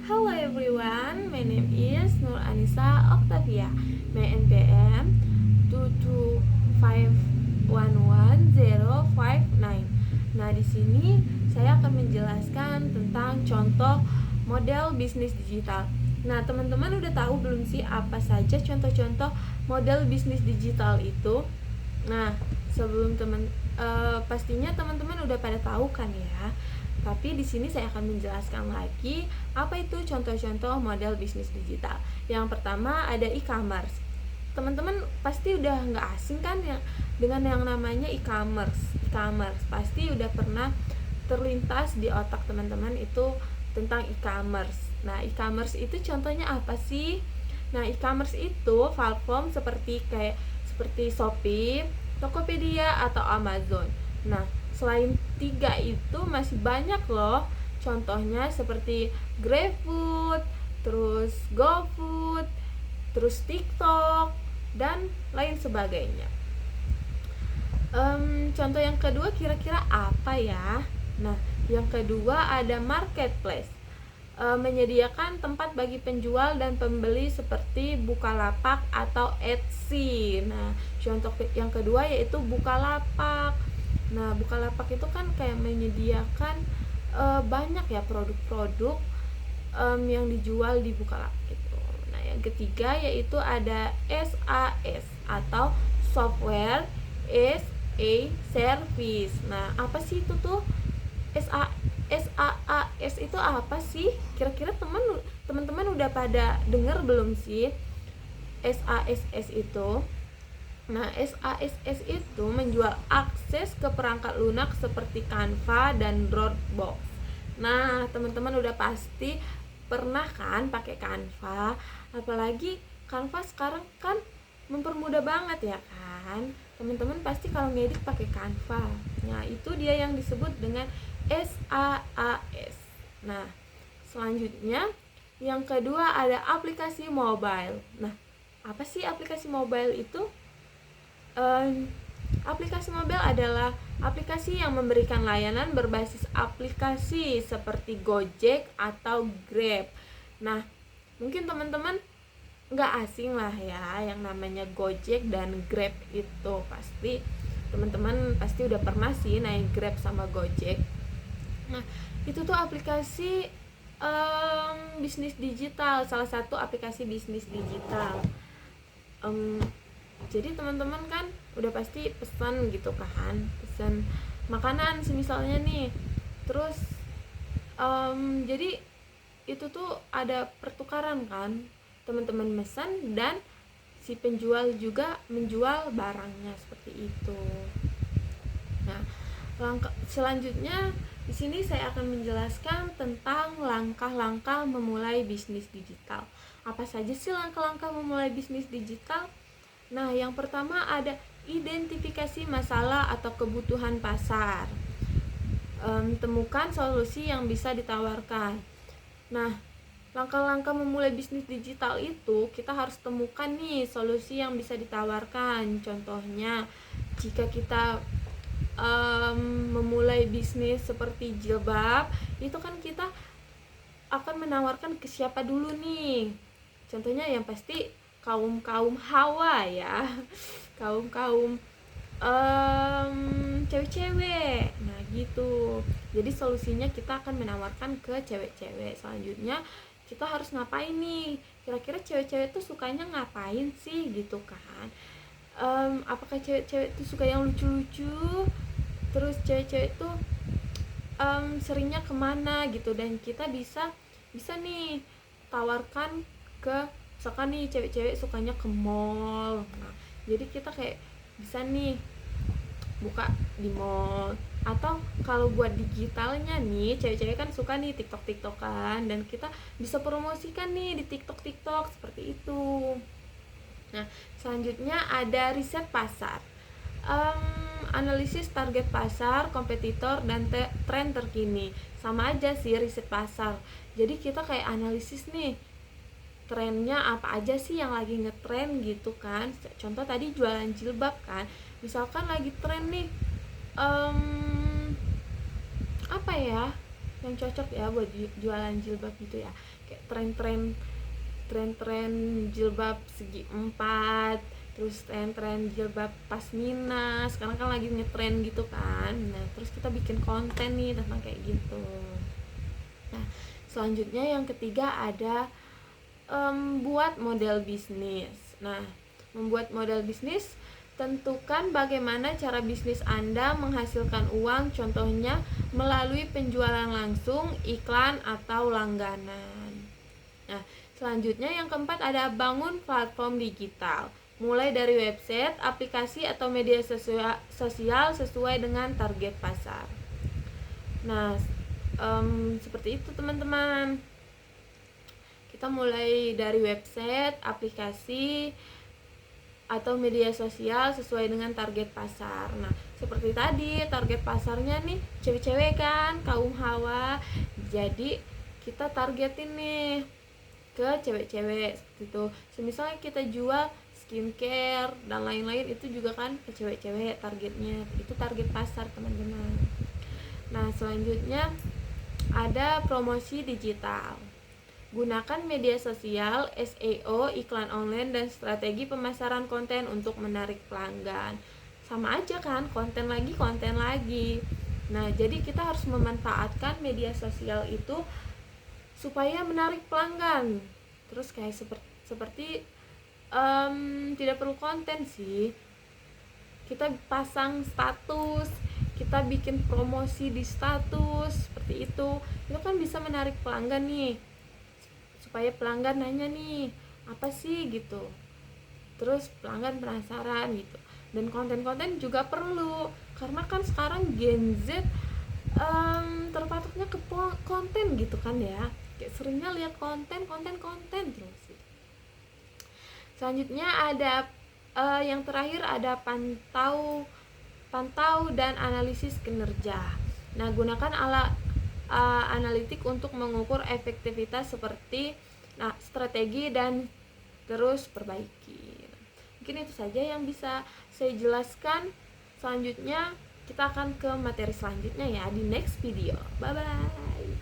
Hello everyone, my name is Nur Anissa Octavia. My NPM 225111059. Nah, di sini saya akan menjelaskan tentang contoh model bisnis digital. Nah, teman-teman udah tahu belum sih apa saja contoh-contoh model bisnis digital itu? Nah, sebelum pastinya teman-teman udah pada tahu kan ya. Tapi di sini saya akan menjelaskan lagi apa itu contoh-contoh model bisnis digital. Yang pertama ada e-commerce. Teman-teman pasti udah nggak asing kan yang dengan yang namanya e-commerce. E-commerce pasti udah pernah terlintas di otak teman-teman itu tentang e-commerce. Nah, e-commerce itu contohnya apa sih? Nah, e-commerce itu platform seperti Shopee, Tokopedia atau Amazon. Nah, selain tiga itu masih banyak loh. Contohnya seperti GrabFood, terus GoFood, terus TikTok dan lain sebagainya. Contoh yang kedua kira-kira apa ya? Nah, yang kedua ada marketplace. Menyediakan tempat bagi penjual dan pembeli seperti Bukalapak atau Etsy. Nah, contoh yang kedua yaitu Bukalapak. Nah, Bukalapak itu kan kayak menyediakan banyak ya produk-produk yang dijual di Bukalapak itu. Nah, yang ketiga yaitu ada SaaS atau software as a service. Nah, apa sih itu tuh? SaaS itu apa sih? Kira-kira teman-teman udah pada denger belum sih SaaS itu? Nah, SaaS itu menjual akses ke perangkat lunak seperti Canva dan Dropbox. Nah, teman-teman udah pasti pernah kan pakai Canva, apalagi Canva sekarang kan mempermudah banget ya kan. Teman-teman pasti kalau ngedit pakai Canva. Nah, itu dia yang disebut dengan SaaS. Nah, selanjutnya yang kedua ada aplikasi mobile. Nah, apa sih aplikasi mobile itu? Aplikasi mobile adalah aplikasi yang memberikan layanan berbasis aplikasi seperti Gojek atau Grab. Nah, mungkin teman-teman nggak asing lah ya yang namanya Gojek dan Grab itu. Pasti teman-teman pasti udah pernah sih naik Grab sama Gojek. Nah, itu tuh aplikasi bisnis digital, salah satu aplikasi bisnis digital. Jadi teman-teman kan udah pasti pesan gitu kan, pesan makanan misalnya nih, terus jadi itu tuh ada pertukaran kan, teman-teman pesan dan si penjual juga menjual barangnya seperti itu. Nah, selanjutnya di sini saya akan menjelaskan tentang langkah-langkah memulai bisnis digital. Apa saja sih langkah-langkah memulai bisnis digital? Nah, yang pertama ada identifikasi masalah atau kebutuhan pasar. Temukan solusi yang bisa ditawarkan. Nah, langkah-langkah memulai bisnis digital itu kita harus temukan nih solusi yang bisa ditawarkan. Contohnya, jika kita memulai bisnis seperti jilbab, itu kan kita akan menawarkan ke siapa dulu nih? Contohnya yang pasti kaum hawa ya, kaum cewek-cewek. Nah gitu, jadi solusinya kita akan menawarkan ke cewek-cewek. Selanjutnya kita harus ngapain nih, kira-kira cewek-cewek tuh sukanya ngapain sih gitu kan. Apakah cewek-cewek tuh suka yang lucu-lucu, terus cewek-cewek tuh seringnya kemana gitu, dan kita bisa nih tawarkan ke, misalkan nih cewek-cewek sukanya ke mall. Nah, jadi kita kayak bisa nih buka di mall. Atau kalau buat digitalnya nih, cewek-cewek kan suka nih TikTok-TikTokan, dan kita bisa promosikan nih di TikTok seperti itu. Nah, selanjutnya ada riset pasar. Analisis target pasar, kompetitor, dan tren terkini. Sama aja sih riset pasar. Jadi kita kayak analisis nih, trennya apa aja sih yang lagi ngetren gitu kan. Contoh tadi jualan jilbab kan, misalkan lagi tren nih apa ya, yang cocok ya buat jualan jilbab gitu ya, kayak tren jilbab segi 4, terus tren jilbab pasmina, sekarang kan lagi ngetren gitu kan. Nah terus kita bikin konten nih tentang kayak gitu. Nah selanjutnya yang ketiga ada buat model bisnis. Nah membuat model bisnis, tentukan bagaimana cara bisnis Anda menghasilkan uang, contohnya melalui penjualan langsung, iklan, atau langganan. Nah, selanjutnya yang keempat ada bangun platform digital, mulai dari website, aplikasi, atau media sosial sesuai dengan target pasar. Nah, seperti itu teman-teman. Kita mulai dari website, aplikasi, atau media sosial sesuai dengan target pasar. Nah, seperti tadi target pasarnya nih cewek-cewek kan, kaum hawa. Jadi kita targetin nih ke cewek-cewek gitu. Misalnya kita jual skincare dan lain-lain, itu juga kan ke cewek-cewek targetnya. Itu target pasar, teman-teman. Nah, selanjutnya ada promosi digital. Gunakan media sosial, SEO, iklan online, dan strategi pemasaran konten untuk menarik pelanggan. Sama aja kan, konten lagi. Nah, jadi kita harus memanfaatkan media sosial itu supaya menarik pelanggan. Terus kayak seperti tidak perlu konten sih, kita pasang status, kita bikin promosi di status seperti itu kan bisa menarik pelanggan nih, supaya pelanggan nanya nih apa sih gitu, terus pelanggan penasaran gitu. Dan konten-konten juga perlu, karena kan sekarang Gen Z terpatoknya ke konten gitu kan ya, kayak seringnya lihat konten terus gitu. Selanjutnya ada yang terakhir ada pantau dan analisis kinerja. Nah, gunakan alat analitik untuk mengukur efektivitas seperti strategi dan terus perbaiki. Mungkin itu saja yang bisa saya jelaskan. Selanjutnya kita akan ke materi selanjutnya ya di next video. Bye bye.